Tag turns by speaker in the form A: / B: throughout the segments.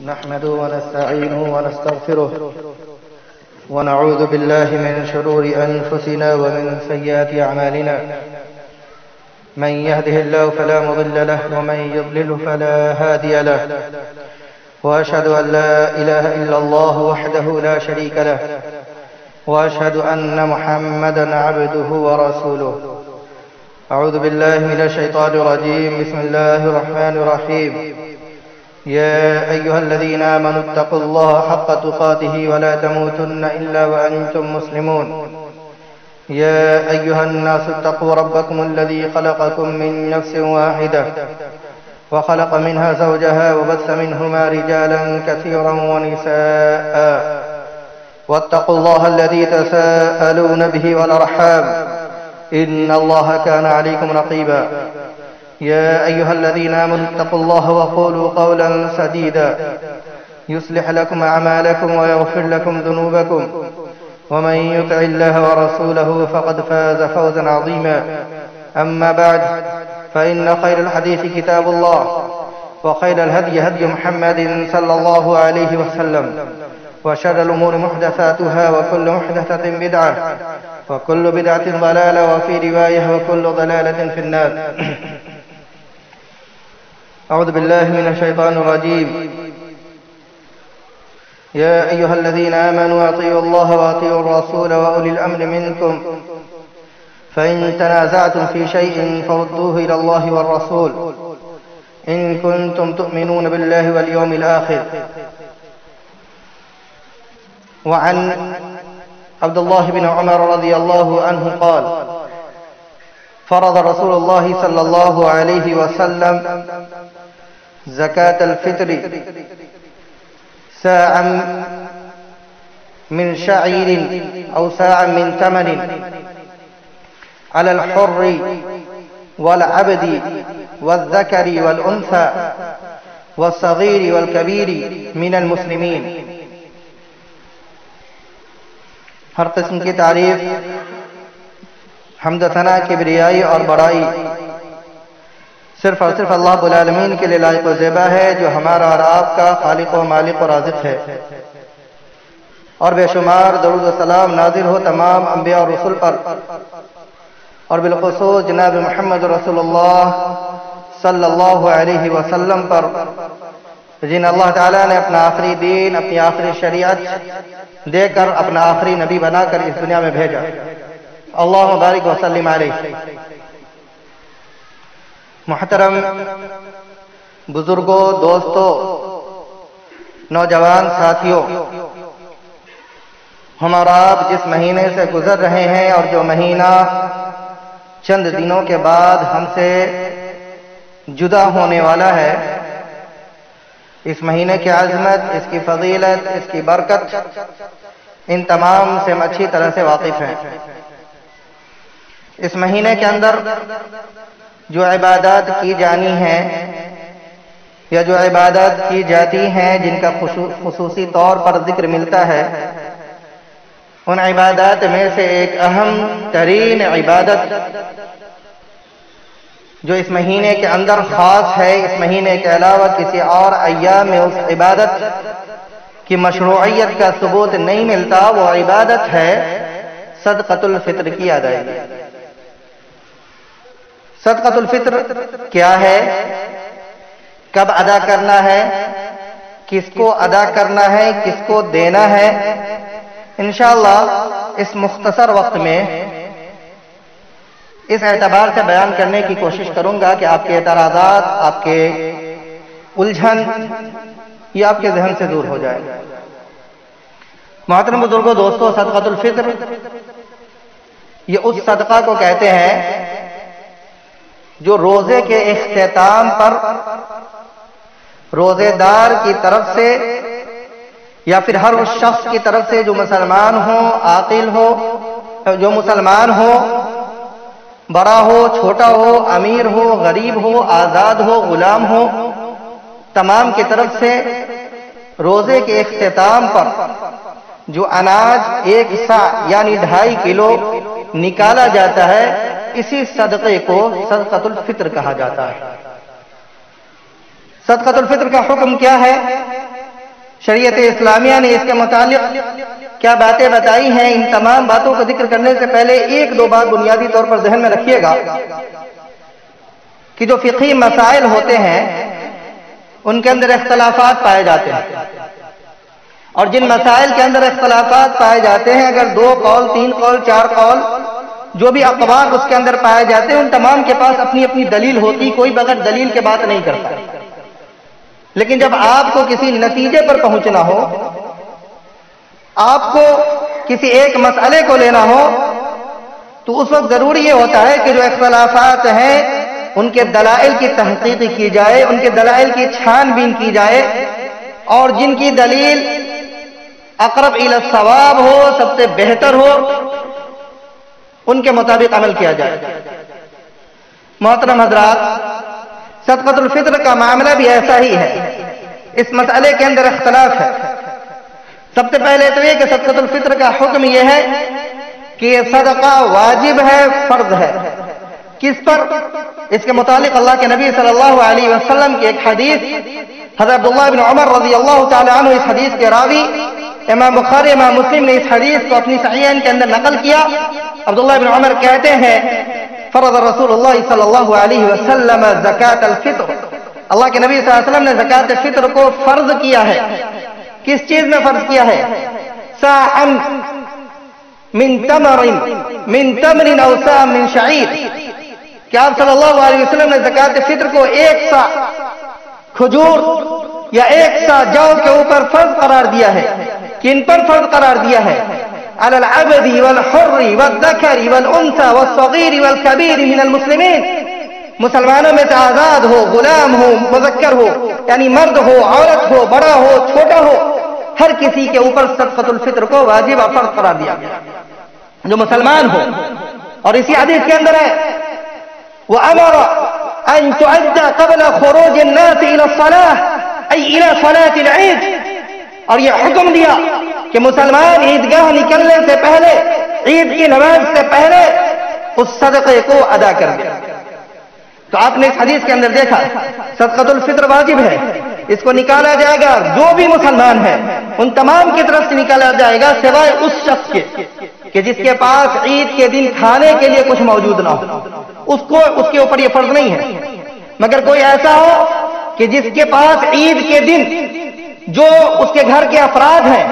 A: نحمده ونستعينه ونستغفره ونعوذ بالله من شرور أنفسنا ومن سيئات أعمالنا. من يهده الله فلا مضل له ومن يضلله فلا هادي له. وأشهد أن لا إله إلا الله وحده لا شريك له وأشهد أن محمدا عبده ورسوله. أعوذ بالله من الشيطان الرجيم. بسم الله الرحمن الرحيم. يا أيها الذين آمنوا اتقوا الله حق تقاته ولا تموتن إلا وأنتم مسلمون. يا أيها الناس اتقوا ربكم الذي خلقكم من نفس واحدة وخلق منها زوجها وبث منهما رجالا كثيرا ونساء واتقوا الله الذي تساءلون به والأرحام إن الله كان عليكم رقيبا. يا أيها الذين آمنوا اتقوا الله وقولوا قولا سديدا يصلح لكم أعمالكم ويغفر لكم ذنوبكم ومن يطع الله ورسوله فقد فاز فوزا عظيما. أما بعد فإن خير الحديث كتاب الله وخير الهدي هدي محمد صلى الله عليه وسلم وشر الأمور محدثاتها وكل محدثة بدعة وكل بدعة ضلالة وفي رواية وكل ضلالة في النار. أعوذ بالله من الشيطان الرجيم. يا أيها الذين آمنوا أطيعوا الله وأطيعوا الرسول وأولي الأمر منكم فإن تنازعتم في شيء فردوه إلى الله والرسول إن كنتم تؤمنون بالله واليوم الآخر. وعن عبد الله بن عمر رضي الله عنه قال فرض رسول الله صلى الله عليه وسلم زكاة الفطر ساعا من شعير أو ساعا من تمر على الحر والعبد والذكر والأنثى والصغير والكبير من المسلمين. ہر قسم کی تعریف حمد و ثنا کبریائی اور بڑائی صرف اور صرف اللہ رب العالمین کے لیے لائق و زیبا ہے جو ہمارا اور آپ کا خالق و مالک و رازق ہے. اور بے شمار درود و سلام نازل ہو تمام انبیاء اور رسول پر اور بالخصوص جناب محمد رسول اللہ صلی اللہ علیہ وسلم پر جن اللہ تعالیٰ نے اپنا آخری دین اپنی آخری شریعت دے کر اپنا آخری نبی بنا کر اس دنیا میں بھیجا. اللہم بارک وسلم علیہ. محترم بزرگوں، دوستوں، نوجوان ساتھیوں، ہم اور آپ جس مہینے سے گزر رہے ہیں اور جو مہینہ چند دنوں کے بعد ہم سے جدا ہونے والا ہے، اس مہینے کی عظمت، اس کی فضیلت، اس کی برکت ان تمام سے ہم اچھی طرح سے واقف ہیں. اس مہینے کے اندر جو عبادات کی جانی ہیں یا جو عبادات کی جاتی ہیں جن کا خصوصی طور پر ذکر ملتا ہے، ان عبادات میں سے ایک اہم ترین عبادت جو اس مہینے کے اندر خاص ہے، اس مہینے کے علاوہ کسی اور ایام میں اس عبادت کی مشروعیت کا ثبوت نہیں ملتا، وہ عبادت ہے صدقۃ الفطر کی ادائیگی. صدقۃ الفطر کیا ہے؟ کب ادا کرنا ہے؟ کس کو ادا کرنا ہے؟ کس کو دینا ہے؟ انشاءاللہ اس مختصر وقت میں اس اعتبار سے بیان کرنے کی کوشش کروں گا کہ آپ کے اعتراضات، آپ کے الجھن یہ آپ کے ذہن سے دور ہو جائے. محترم بزرگوں، دوستوں، صدقۃ الفطر یہ اس صدقہ کو کہتے ہیں جو روزے کے اختتام پر روزے دار کی طرف سے یا پھر ہر اس شخص کی طرف سے جو مسلمان ہو، عاقل ہو، جو مسلمان ہو، بڑا ہو، چھوٹا ہو، امیر ہو، غریب ہو، آزاد ہو، غلام ہو، تمام کی طرف سے روزے کے اختتام پر جو اناج 1 سا یعنی 2.5 کلو نکالا جاتا ہے، اسی صدقے کو صدقۃ الفطر کہا جاتا ہے. صدقۃ الفطر کا حکم کیا ہے؟ شریعت اسلامیہ نے اس کے متعلق کیا باتیں بتائی ہیں، ان تمام باتوں کا ذکر کرنے سے پہلے ایک دو بات بنیادی طور پر ذہن میں رکھیے گا کہ جو فقہی مسائل ہوتے ہیں ان کے اندر اختلافات پائے جاتے ہیں، اور جن مسائل کے اندر اختلافات پائے جاتے ہیں، اگر 2 قول 3 قول 4 قول جو بھی اقوال اس کے اندر پائے جاتے ہیں، ان تمام کے پاس اپنی اپنی دلیل ہوتی، کوئی بغیر دلیل کے بات نہیں کرتا۔ لیکن جب آپ کو کسی نتیجے پر پہنچنا ہو، آپ کو کسی ایک مسئلے کو لینا ہو، تو اس وقت ضروری یہ ہوتا ہے کہ جو اختلافات ہیں ان کے دلائل کی تحقیق کی جائے، ان کے دلائل کی چھان بین کی جائے، اور جن کی دلیل اقرب الی الصواب ہو، سب سے بہتر ہو، ان کے مطابق عمل کیا جائے۔ محترم حضرات، صدقۃ الفطر کا معاملہ بھی ایسا ہی ہے، اس مسئلے کے اندر اختلاف ہے۔ سب سے پہلے تو یہ کہ صدقۃ الفطر کا حکم یہ ہے کہ یہ صدقہ واجب ہے، فرض ہے۔ کس پر؟ اس کے متعلق اللہ کے نبی صلی اللہ علیہ وسلم کی ایک حدیث، حضرت عبداللہ بن عمر رضی اللہ تعالی عنہ اس حدیث کے راوی، امام بخاری امام مسلم نے اس حدیث کو اپنی صحیحین کے اندر نقل کیا۔ عبداللہ بن عمر کہتے ہیں فرض رسول اللہ صلی اللہ علیہ وسلم زکاۃ الفطر، اللہ کے نبی صلی اللہ علیہ وسلم نے زکاۃ الفطر کو فرض کیا ہے۔ کس چیز میں فرض کیا ہے؟ صاعا من تمر او صاع من شعیر، کہ آپ صلی اللہ علیہ وسلم نے زکاۃ الفطر کو 1 صاع کھجور یا 1 صاع جو کے اوپر فرض قرار دیا ہے۔ کن پر فرض قرار دیا ہے؟ علی العبد والحر والذکر والانثى والصغیر والکبیر من المسلمین، مسلمانوں میں سے آزاد ہو، غلام ہو، مذکر ہو، یعنی مرد ہو، عورت ہو، بڑا ہو، چھوٹا ہو، ہر کسی کے اوپر صدقۃ الفطر کو واجب اور فرض قرار دیا گیا جو مسلمان ہو۔ اور اسی حدیث کے اندر ہے وَأَمَرَ أَن تُؤَدَّى قَبْلَ خُرُوجِ النَّاسِ إِلَى الصَّلَاةِ أي إِلَى صَلَاةِ الْعِيدِ، اور یہ حکم دیا کہ مسلمان عیدگاہ نکلنے سے پہلے، عید کی نماز سے پہلے اس صدقے کو ادا کر دے۔ تو آپ نے اس حدیث کے اندر دیکھا صدقۃ الفطر واجب ہے، اس کو نکالا جائے گا جو بھی مسلمان ہے ان تمام کی طرف سے نکالا جائے گا سوائے اس شخص کے کہ جس کے پاس عید کے دن کھانے کے لیے کچھ موجود نہ ہو، اس کے اوپر یہ فرض نہیں ہے۔ مگر کوئی ایسا ہو کہ جس کے پاس عید کے دن جو اس کے گھر کے افراد ہیں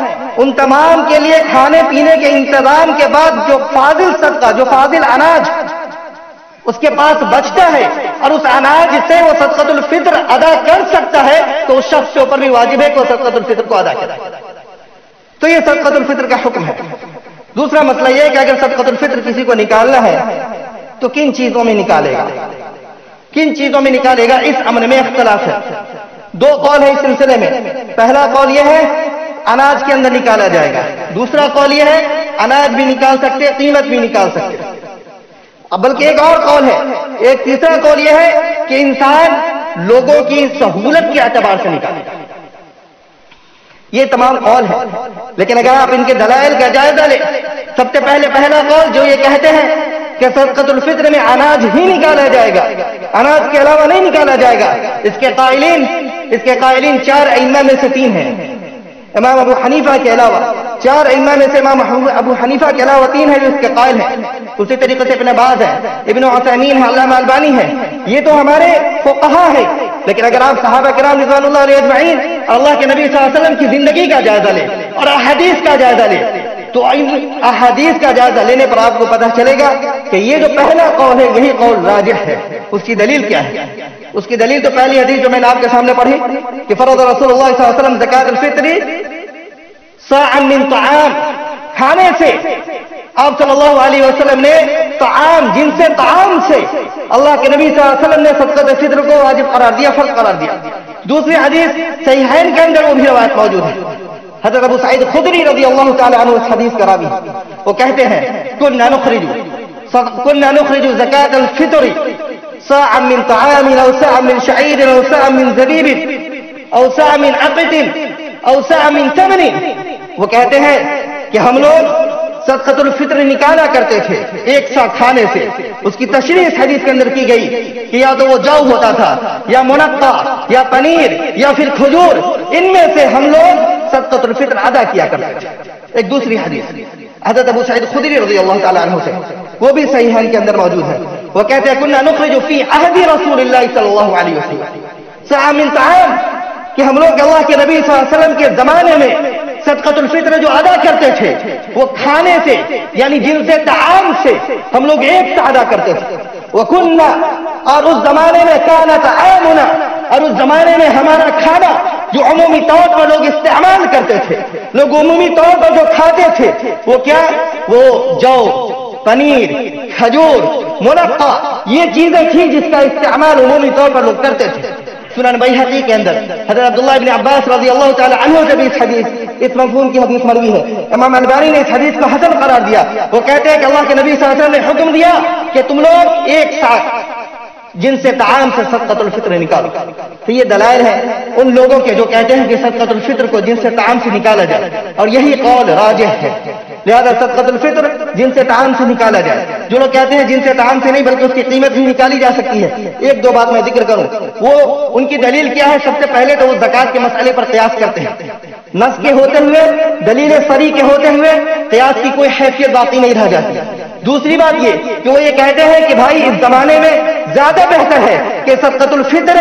A: ان تمام کے لیے کھانے پینے کے انتظام کے بعد جو فاضل صدقہ، جو فاضل اناج اس کے پاس بچتا ہے اور اس اناج سے وہ صدقۃ الفطر ادا کر سکتا ہے، تو اس شخص کے اوپر بھی واجب ہے کہ وہ صدقۃ الفطر کو ادا کرے۔ تو یہ صدقۃ الفطر کا حکم ہے۔ دوسرا مسئلہ یہ ہے کہ اگر صدقۃ الفطر کسی کو نکالنا ہے تو کن چیزوں میں نکالے گا، کن چیزوں میں نکالے گا، اس امر میں اختلاف ہے۔ 2 قول ہے اس سلسلے میں۔ پہلا قول یہ ہے اناج کے اندر نکالا جائے گا، دوسرا قول یہ ہے اناج بھی نکال سکتے، قیمت بھی نکال سکتے۔ بلکہ ایک اور قول ہے، ایک تیسرا قول یہ ہے کہ انسان لوگوں کی سہولت کے اعتبار سے نکالے گا۔ یہ تمام قول ہے، لیکن اگر آپ ان کے دلائل کا جائزہ لیں، سب سے پہلا قول جو یہ کہتے ہیں کہ صدقۃ الفطر میں اناج ہی نکالا جائے گا، اناج کے علاوہ نہیں نکالا جائے گا، اس کے قائلین 4 ائمہ میں سے 3 ہیں، امام ابو حنیفہ کے علاوہ 4 ائمہ میں سے امام ابو حنیفہ کے علاوہ 3 ہیں جو اس کے قائل ہیں۔ اسی طریقے سے ابن باز ہے، ابن عثیمین ہے، علامہ البانی ہے، یہ تو ہمارے فقہا ہیں۔ لیکن اگر آپ صحابہ کرام رضوان اللہ علیہ اجمعین اور اللہ کے نبی صلی اللہ علیہ وسلم کی زندگی کا جائزہ لیں اور احادیث کا جائزہ لیں، تو احادیث کا جائزہ لینے پر آپ کو پتہ چلے گا کہ یہ جو پہلا قول ہے یہی قول راجح ہے۔ اس کی دلیل کیا ہے؟ اس کی دلیل تو پہلی حدیث جو میں نے آپ کے سامنے پڑھی کہ فرض رسول اللہ صلی اللہ علیہ وسلم زکات الفطر صاعا من طعام، کھانے سے آپ صلی اللہ علیہ وسلم نے طعام، جن سے طعام سے اللہ کے نبی صلی اللہ علیہ وسلم نے صدقۃ الفطر کو واجب قرار دیا، فرض قرار دیا۔ دوسری حدیث صحیحین کے اندر وہ بھی روایت موجود ہے، حضرت ابو سعید خدری رضی اللہ تعالی عنہ اس حدیث کا راوی، وہ کہتے ہیں كنا نخرج زکاة الفطر صاعا من طعام او صاعا من شعیر او صاعا من زبیب او صاعا من عقد او صاعا من تمر، وہ کہتے ہیں کہ ہم لوگ صدقۃ الفطر نکالا کرتے تھے 1 صاع کھانے سے۔ اس کی تشریح اس حدیث کے اندر کی گئی کہ یا تو وہ جو ہوتا تھا یا منقع یا پنیر یا پھر کھجور، ان میں سے ہم لوگ صدقۃ الفطر ادا کیا کرتے تھے۔ ایک دوسری حدیث حضرت ابو سعید خدری رضی اللہ تعالی عنہ سے، وہ بھی صحیحین کے اندر موجود ہے، وہ کہتے ہیں كنا نخرج في عهد رسول الله صلی اللہ علیہ وسلم ساعة من طعام، کہ ہم لوگ اللہ کے نبی صلی اللہ علیہ وسلم کے زمانے میں صدقۃ الفطر جو ادا کرتے تھے وہ کھانے سے یعنی جن سے طعام سے ہم لوگ ایک سا ادا کرتے تھے۔ وَكُنَّا، اور اس زمانے میں كَانَ طَعَامُنَا، اور اس زمانے میں ہمارا کھانا جو عمومی طور پر لوگ استعمال کرتے تھے، لوگ عمومی طور پر جو کھاتے تھے وہ کیا؟ وہ جو، پنیر، کھجور، مرقہ، یہ چیزیں تھیں جس کا استعمال عمومی طور پر لوگ کرتے تھے۔ سنن بیہقی کے اندر حضرت عبداللہ بن عباس رضی اللہ تعالی عنہ سے بھی اس مفہوم کی حدیث مروی ہے۔ امام البانی نے اس حدیث کو حسن قرار دیا، وہ کہتے ہیں کہ اللہ کے نبی صلی اللہ علیہ وسلم نے حکم دیا کہ تم لوگ ایک ساتھ جن سے طعام سے صدقۃ الفطر نکالو۔ تو یہ دلائل ہیں ان لوگوں کے جو کہتے ہیں کہ صدقۃ الفطر کو جن سے طعام سے نکالا جائے، اور یہی قول راجح ہے۔ لہذا صدقۃ الفطر جن سے طعام سے نکالا جائے، جو لوگ کہتے ہیں جن سے طعام سے نہیں بلکہ اس کی قیمت بھی نکالی جا سکتی ہے، ایک دو بات میں ذکر کروں، وہ ان کی دلیل کیا ہے؟ سب سے پہلے تو وہ زکوٰۃ کے مسئلے پر قیاس کرتے ہیں، نص کے ہوتے ہوئے، دلیل صریح کے ہوتے ہوئے قیاس کی کوئی حیثیت باقی نہیں رہ جاتی۔ دوسری بات یہ کہ وہ یہ کہتے ہیں کہ بھائی اس زمانے میں زیادہ بہتر ہے کہ صدقۃ الفطر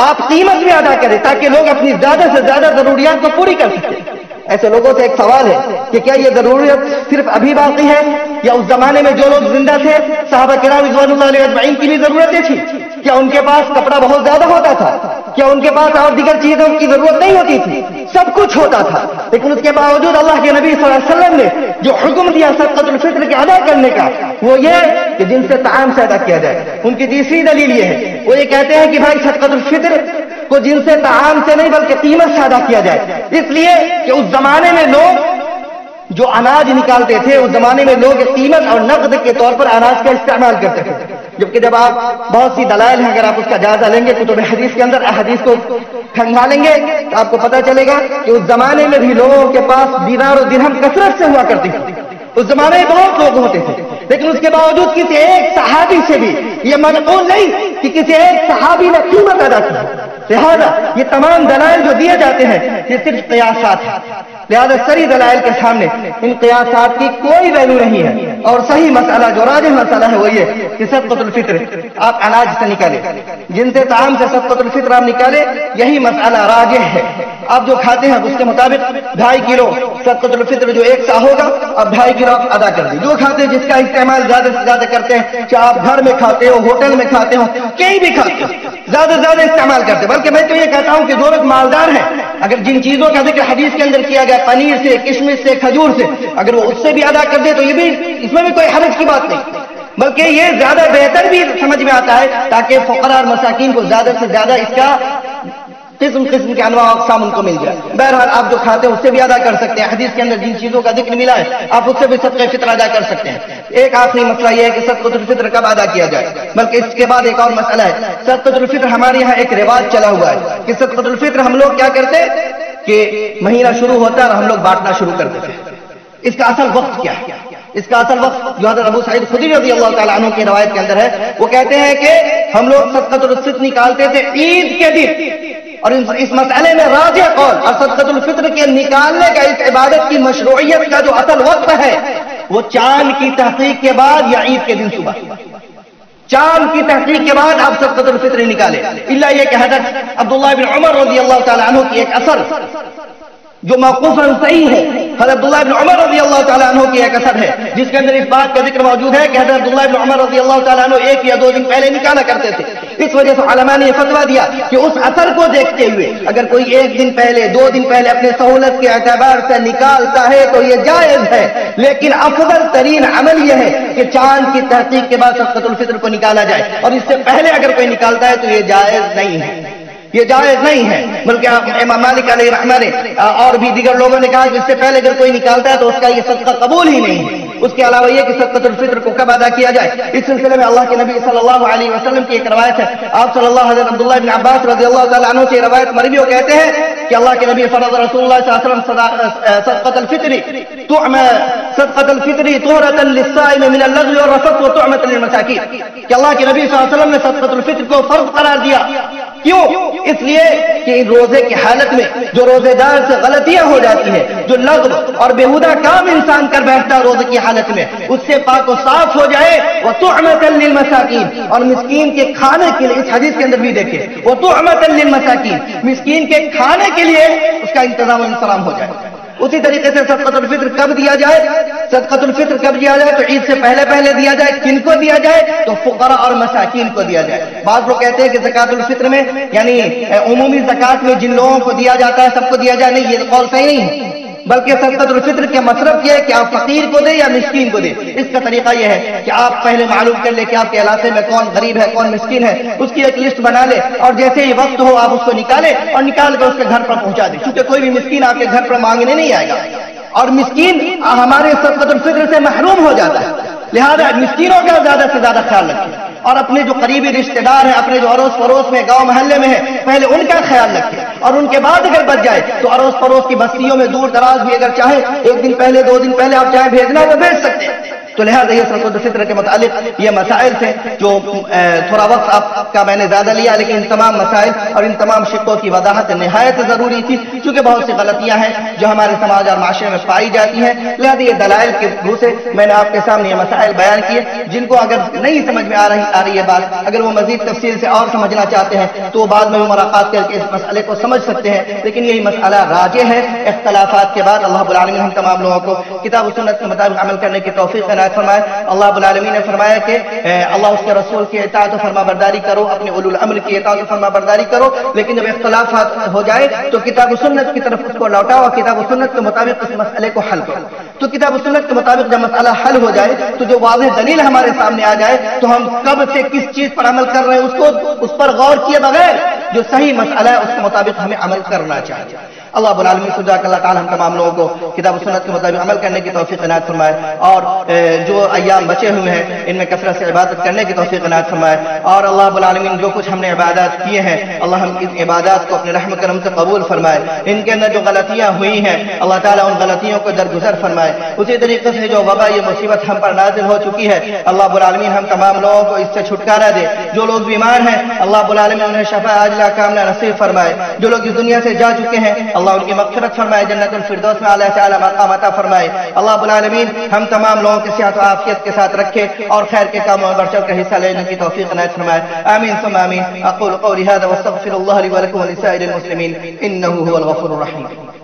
A: آپ قیمت میں ادا کریں تاکہ لوگ اپنی زیادہ سے زیادہ ضروریات کو پوری کر سکیں۔ ایسے لوگوں سے ایک سوال ہے کہ کیا یہ ضرورت صرف ابھی باقی ہے یا اس زمانے میں جو لوگ زندہ تھے صحابہ کرام رضوان اللہ علیہ اجمعین کی بھی ضرورتیں تھیں؟ کیا ان کے پاس کپڑا بہت زیادہ ہوتا تھا؟ کیا ان کے پاس اور دیگر چیزوں کی ضرورت نہیں ہوتی تھی؟ سب کچھ ہوتا تھا، لیکن اس کے باوجود اللہ کے نبی صلی اللہ علیہ وسلم نے جو حکم دیا صدقۃ الفطر کے ادا کرنے کا وہ یہ کہ جن سے طعام سے ادا کیا جائے۔ ان کی تیسری دلیل یہ ہے، وہ یہ کہتے ہیں کہ بھائی صدقۃ الفطر کو جن سے طعام سے نہیں بلکہ قیمت سے ادا کیا جائے، اس لیے کہ اس زمانے میں لوگ جو اناج نکالتے تھے اس زمانے میں لوگ قیمت اور نقد کے طور پر اناج کا استعمال کرتے تھے، جبکہ جب آپ بہت سی دلائل ہیں اگر آپ اس کا جائزہ لیں گے کتب حدیث کے اندر احادیث کو کھنگالیں گے تو آپ کو پتہ چلے گا کہ اس زمانے میں بھی لوگوں کے پاس دینار و درہم کثرت سے ہوا کرتی تھی، اس زمانے میں بہت لوگ ہوتے تھے، لیکن اس کے باوجود کسی ایک صحابی سے بھی یہ منقول نہیں کہ کسی ایک صحابی نے قیمت ادا کی۔ لہذا یہ تمام دلائل جو دیے جاتے ہیں یہ صرف قیاسات ہیں، لہذا صحیح دلائل کے سامنے ان قیاسات کی کوئی ویلو نہیں ہے، اور صحیح مسئلہ جو راجح مسئلہ ہے وہ یہ کہ صدقۃ الفطر آپ اناج سے نکالیں، جن سے طعام سے صدقۃ الفطر آپ نکالیں، یہی مسئلہ راجح ہے۔ آپ جو کھاتے ہیں اس کے مطابق 2.5 کلو صدقۃ الفطر جو ایک سا ہوگا اب 2.5 کلو آپ ادا کر دیں۔ جو کھاتے ہیں جس کا استعمال زیادہ سے زیادہ کرتے ہیں، چاہے آپ گھر میں کھاتے ہو، ہوٹل میں کھاتے ہو، کہیں بھی کھاتے ہو، زیادہ سے زیادہ استعمال کرتے ہیں۔ بلکہ میں تو یہ کہتا ہوں کہ جو لوگ مالدار ہیں، اگر جن چیزوں کا ذکر حدیث کے اندر کیا گیا پنیر سے، کشمش سے، کھجور سے، اگر وہ اس سے بھی ادا کر دے تو یہ بھی اس میں بھی کوئی حرج کی بات نہیں، بلکہ یہ زیادہ بہتر بھی سمجھ میں آتا ہے تاکہ فقراء اور مساکین کو زیادہ سے زیادہ اس کا قسم قسم کے انواع اقسام ان کو مل جائے۔ بہرحال آپ جو کھاتے ہیں اس سے بھی ادا کر سکتے ہیں، حدیث کے اندر جن چیزوں کا ذکر ملا ہے آپ اس سے بھی صدقہ فطر ادا کر سکتے ہیں۔ ایک آخری مسئلہ یہ ہے کہ صدقۃ الفطر کب ادا کیا جائے، بلکہ اس کے بعد ایک اور مسئلہ ہے۔ صدقۃ الفطر ہمارے یہاں ایک رواج چلا ہوا ہے کہ صدقۃ الفطر ہم لوگ کیا کرتے کہ مہینہ شروع ہوتا ہے اور ہم لوگ بانٹنا شروع کر دیتے ہیں۔ اس کا اصل وقت کیا ہے؟ اس کا اصل وقت جو حضرت ابو سعید خدری رضی اللہ تعالیٰ عنہ کی روایت کے اندر ہے، وہ کہتے ہیں کہ ہم لوگ صدقۃ الفطر نکالتے تھے عید کے دن، اور اس مسئلے میں راجح قول اور صدقۃ الفطر کے نکالنے کا اس عبادت کی مشروعیت کا جو اصل وقت ہے وہ چاند کی تحقیق کے بعد یا عید کے دن صبح، چاند کی تحقیق کے بعد آپ صدقۃ الفطر نکالے، الا یہ کہ حضرت عبداللہ بن عمر رضی اللہ تعالیٰ عنہ کی ایک اثر جو موقوفاً صحیح ہے، حضرت عبداللہ بن عمر رضی اللہ تعالیٰ عنہ کی ایک اثر ہے جس کے اندر اس بات کا ذکر موجود ہے کہ حضرت عبداللہ بن عمر رضی اللہ تعالیٰ عنہ 1 یا 2 دن پہلے نکالا کرتے تھے۔ اس وجہ سے علماء نے یہ فتویٰ دیا کہ اس اثر کو دیکھتے ہوئے اگر کوئی 1 دن پہلے 2 دن پہلے اپنے سہولت کے اعتبار سے نکالتا ہے تو یہ جائز ہے، لیکن افضل ترین عمل یہ ہے کہ چاند کی تحقیق کے بعد صدقۃ الفطر کو نکالا جائے، اور اس سے پہلے اگر کوئی نکالتا ہے تو یہ جائز نہیں ہے، یہ جائز نہیں ہے۔ بلکہ امام مالک علیہ رحمہ نے اور بھی دیگر لوگوں نے کہا کہ اس سے پہلے اگر کوئی نکالتا ہے تو اس کا یہ صدقہ قبول ہی نہیں ہے۔ اس کے علاوہ یہ کہ صدقۃ الفطر کو کب ادا کیا جائے، اس سلسلے میں اللہ کے نبی صلی اللہ علیہ وسلم کی ایک روایت ہے، آپ صلی اللہ حضرت عبداللہ بن عباس رضی اللہ تعالیٰ عنہ سے روایت مروی وہ کہتے ہیں کہ اللہ کے نبی فرض رسول اللہ صلی اللہ علیہ وسلم صدقۃ الفطر طہرۃ للصائم من اللغو والرفث وطعمۃ للمساکین، کہ اللہ کے نبی صلی اللہ علیہ وسلم نے صدقۃ الفطر کو فرض قرار دیا کیوں؟ اس لیے کہ روزے کی حالت میں جو روزے دار سے غلطیاں ہو جاتی ہیں، جو لغو اور بیہودہ کام انسان کر بیٹھتا ہے روزے کی حالت میں، اس سے پاک و صاف ہو جائے۔ وَطُعْمَةً لِّلْمَسَاكِينِ، اور مسکین کے کھانے کے لیے، اس حدیث کے اندر بھی دیکھیں، وَطُعْمَةً لِّلْمَسَاكِينِ، مسکین کے کھانے کے لیے اس کا انتظام و انتظام ہو جائے۔ اسی طریقے سے صدقۃ الفطر کب دیا جائے؟ صدقۃ الفطر کب دیا جائے؟ تو عید سے پہلے دیا جائے۔ کن کو دیا جائے؟ تو فقراء اور مساکین کو دیا جائے۔ بعض لوگ کہتے ہیں کہ زکوٰۃ الفطر میں یعنی عمومی زکوٰۃ میں جن لوگوں کو دیا جاتا ہے سب کو دیا جائے، نہیں، یہ قول صحیح نہیں ہے، بلکہ صدقۃ الفطر کا مصرف یہ ہے کہ آپ فقیر کو دیں یا مسکین کو دیں۔ اس کا طریقہ یہ ہے کہ آپ پہلے معلوم کر لیں کہ آپ کے علاقے میں کون غریب ہے، کون مسکین ہے، اس کی ایک لسٹ بنا لیں، اور جیسے ہی وقت ہو آپ اس کو نکالیں اور نکال کر اس کے گھر پر پہنچا دیں، کیونکہ کوئی بھی مسکین آپ کے گھر پر مانگنے نہیں آئے گا، اور مسکین ہمارے صدقۃ الفطر سے محروم ہو جاتا ہے۔ لہذا مسکینوں کا زیادہ سے زیادہ خیال رکھیں، اور اپنے جو قریبی رشتہ دار ہیں، اپنے جو اڑوس پڑوس میں گاؤں محلے میں ہیں، پہلے ان کا خیال رکھیں، اور ان کے بعد اگر بچ جائے تو اڑوس پڑوس کی بستیوں میں دور دراز بھی اگر چاہیں ایک دن پہلے 2 دن پہلے آپ چاہیں بھیجنا تو بھیج سکتے ہیں۔ تو لہٰذا یہ صدقۃ الفطر کے متعلق یہ مسائل تھے جو تھوڑا وقت آپ کا میں نے زیادہ لیا، لیکن ان تمام مسائل اور ان تمام شقوں کی وضاحت نہایت ضروری تھی، کیونکہ بہت سی غلطیاں ہیں جو ہمارے سماج اور معاشرے میں پائی جاتی ہیں۔ لہٰذا یہ دلائل کے روح سے میں نے آپ کے سامنے یہ مسائل بیان کیے، جن کو اگر نہیں سمجھ میں آ رہی ہے بات، اگر وہ مزید تفصیل سے اور سمجھنا چاہتے ہیں تو وہ بعد میں ملاقات کر کے اس مسئلے کو سمجھ سکتے ہیں، لیکن یہی مسئلہ راجح ہے۔ اختلافات کے بعد اللہ رب العالمین ہم تمام لوگوں کو کتاب و سنت کے مطابق عمل کرنے کی توفیق عنایت فرمائے۔ اللہ رب العالمین نے فرمایا کہ اللہ اس کے رسول کی اطاعت و فرما برداری کرو، اپنے اولو الامر کی اطاعت و فرما برداری کرو، لیکن جب اختلافات ہو جائے تو کتاب و سنت کی طرف اس کو لوٹاؤ اور کتاب و سنت کے مطابق اس مسئلے کو حل کرو۔ تو کتاب و سنت کے مطابق جب مسئلہ حل ہو جائے تو جو واضح دلیل ہمارے سامنے آ جائے تو ہم کب سے کس چیز پر عمل کر رہے ہیں اس پر غور کیے بغیر جو صحیح مسئلہ ہے اس کے مطابق ہمیں عمل کرنا چاہیے۔ اللہ رب العالمین سے دعا کہ اللہ تعالی ہم تمام لوگوں کو کتاب و سنت کے مطابق عمل کرنے کی توفیق عنایت فرمائے، اور جو ایام بچے ہوئے ہیں ان میں کثرت سے عبادت کرنے کی توفیق عنایت فرمائے، اور اللہ رب العالمین جو کچھ ہم نے عبادات کیے ہیں اللہ ہم ان عبادات کو اپنے رحم کرم سے قبول فرمائے، ان کے اندر جو غلطیاں ہوئی ہیں اللہ تعالیٰ ان غلطیوں کو درگزر فرمائے۔ اسی طریقے سے جو وبا یہ مصیبت ہم پر نازل ہو چکی ہے اللہ رب العالمین ہم تمام لوگوں کو اس سے چھٹکارا دے۔ جو لوگ بیمار ہیں اللہ رب العالمین انہیں شفا عاجلہ کاملہ نصیب فرمائے، جو لوگ اس دنیا سے جا چکے ہیں اللہ ان کی مغفرت فرمائے، جنت الفردوس میں اعلیٰ سے اعلیٰ مقام عطا فرمائے۔ اللہ رب العالمین ہم تمام لوگوں کے صحت و عافیت کے ساتھ رکھے اور خیر کے کاموں میں بڑھ چڑھ کر حصہ لینے کی توفیق عنایت فرمائے۔ آمین ثم آمین۔ اقول قولی هذا واستغفر الله لي ولكم ولسائر المسلمين انه هو الغفور الرحيم۔